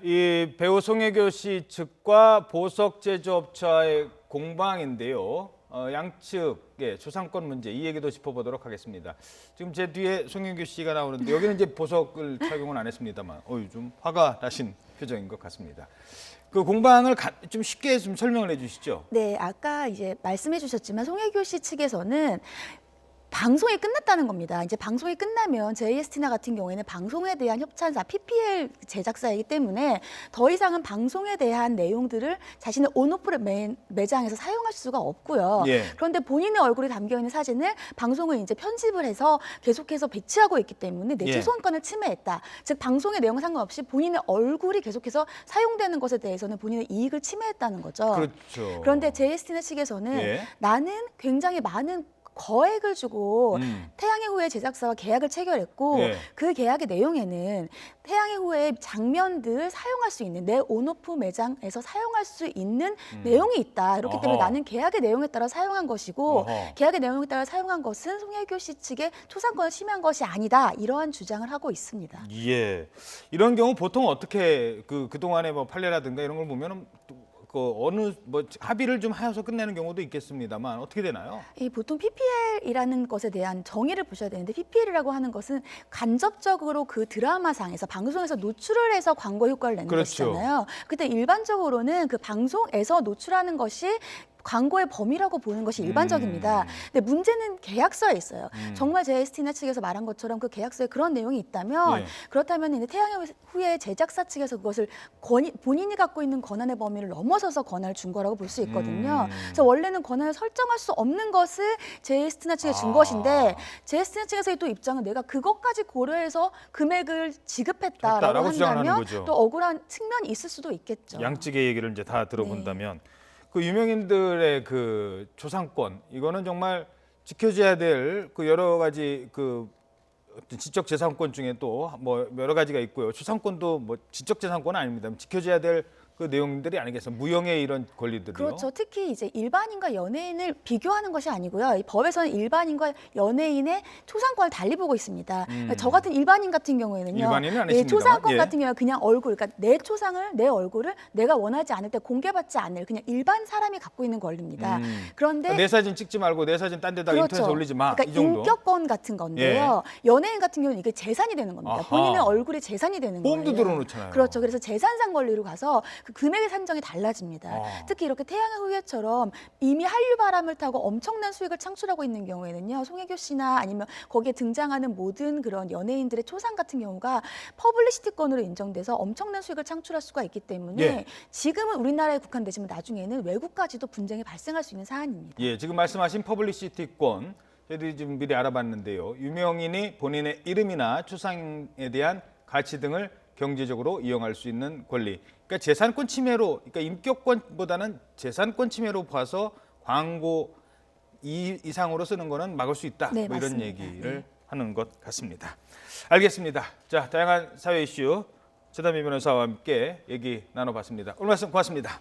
이 배우 송혜교 씨 측과 보석 제조업체와의 공방인데요. 양측의 초상권 문제 이 얘기도 짚어보도록 하겠습니다. 지금 제 뒤에 송혜교 씨가 나오는데 여기는 이제 보석을 착용은 안 했습니다만 좀 화가 나신 표정인 것 같습니다. 그 공방을 좀 쉽게 좀 설명을 해주시죠. 네, 아까 이제 말씀해 주셨지만 송혜교 씨 측에서는 방송이 끝났다는 겁니다. 이제 방송이 끝나면 JST나 같은 경우에는 방송에 대한 협찬사, PPL 제작사이기 때문에 더 이상은 방송에 대한 내용들을 자신의 온오프 매장에서 사용할 수가 없고요. 예. 그런데 본인의 얼굴이 담겨 있는 사진을 방송을 이제 편집을 해서 계속해서 배치하고 있기 때문에 내 초상권을 침해했다. 즉 방송의 내용 상관없이 본인의 얼굴이 계속해서 사용되는 것에 대해서는 본인의 이익을 침해했다는 거죠. 그렇죠. 그런데 JST나 측에서는 나는 굉장히 많은 거액을 주고 태양의 후예 제작사와 계약을 체결했고 그 계약의 내용에는 태양의 후예 장면들 사용할 수 있는 내 온오프 매장에서 사용할 수 있는 내용이 있다. 그렇기 때문에 나는 계약의 내용에 따라 사용한 것이고 계약의 내용에 따라 사용한 것은 송혜교 씨 측의 초상권을 침해한 것이 아니다. 이러한 주장을 하고 있습니다. 예. 이런 경우 보통 어떻게 그동안에 뭐 판례라든가 이런 걸 보면은 어느 합의를 좀 하여서 끝내는 경우도 있겠습니다만 어떻게 되나요? 보통 PPL이라는 것에 대한 정의를 보셔야 되는데 PPL이라고 하는 것은 간접적으로 그 드라마상에서 방송에서 노출을 해서 광고 효과를 내는 것이잖아요. 근데 일반적으로는 그 방송에서 노출하는 것이 광고의 범위라고 보는 것이 일반적입니다. 근데 문제는 계약서에 있어요. 정말 JST나 측에서 말한 것처럼 그 계약서에 그런 내용이 있다면 그렇다면 이제 태양의 후예 제작사 측에서 그것을 본인이 갖고 있는 권한의 범위를 넘어서서 권한을 준 거라고 볼 수 있거든요. 그래서 원래는 권한을 설정할 수 없는 것을 JST나 측에 준 것인데 JST나 측에서의 또 입장은 내가 그것까지 고려해서 금액을 지급했다라고 한다면 또 억울한 측면이 있을 수도 있겠죠. 양측의 얘기를 이제 다 들어본다면 그 유명인들의 그 초상권 이거는 정말 지켜져야 될 그 여러 가지 그 어떤 지적 재산권 중에 또 뭐 여러 가지가 있고요. 초상권도 뭐 지적 재산권은 아닙니다. 지켜져야 될 그 내용들이 아니겠어요. 무형의 이런 권리들이요. 그렇죠. 특히 이제 일반인과 연예인을 비교하는 것이 아니고요. 이 법에서는 일반인과 연예인의 초상권을 달리 보고 있습니다. 저 같은 일반인 같은 경우에는요. 일반인은 아니십니다만. 초상권 같은 경우는 그냥 얼굴, 그러니까 내 얼굴을 내가 원하지 않을 때 공개받지 않을 그냥 일반 사람이 갖고 있는 권리입니다. 그런데 내 사진 찍지 말고 내 사진 딴 데다가 인터넷에 올리지 마. 그러니까 이 정도. 인격권 같은 건데요. 연예인 같은 경우는 이게 재산이 되는 겁니다. 본인의 얼굴이 재산이 되는 거예요. 보험도 들어놓잖아요. 그렇죠. 그래서 재산상 권리로 가서 그 금액의 산정이 달라집니다. 특히 이렇게 태양의 후예처럼 이미 한류 바람을 타고 엄청난 수익을 창출하고 있는 경우에는요. 송혜교 씨나 아니면 거기에 등장하는 모든 그런 연예인들의 초상 같은 경우가 퍼블리시티권으로 인정돼서 엄청난 수익을 창출할 수가 있기 때문에 지금은 우리나라에 국한되지만 나중에는 외국까지도 분쟁이 발생할 수 있는 사안입니다. 예, 지금 말씀하신 퍼블리시티권 저희들이 지금 미리 알아봤는데요. 유명인이 본인의 이름이나 초상에 대한 가치 등을 경제적으로 이용할 수 있는 권리. 그러니까 재산권 침해로, 그러니까 인격권보다는 재산권 침해로 봐서 광고 이상으로 쓰는 거는 막을 수 있다. 뭐 이런 얘기를 하는 것 같습니다. 알겠습니다. 자, 다양한 사회 이슈 최단미 변호사와 함께 얘기 나눠봤습니다. 오늘 말씀 고맙습니다.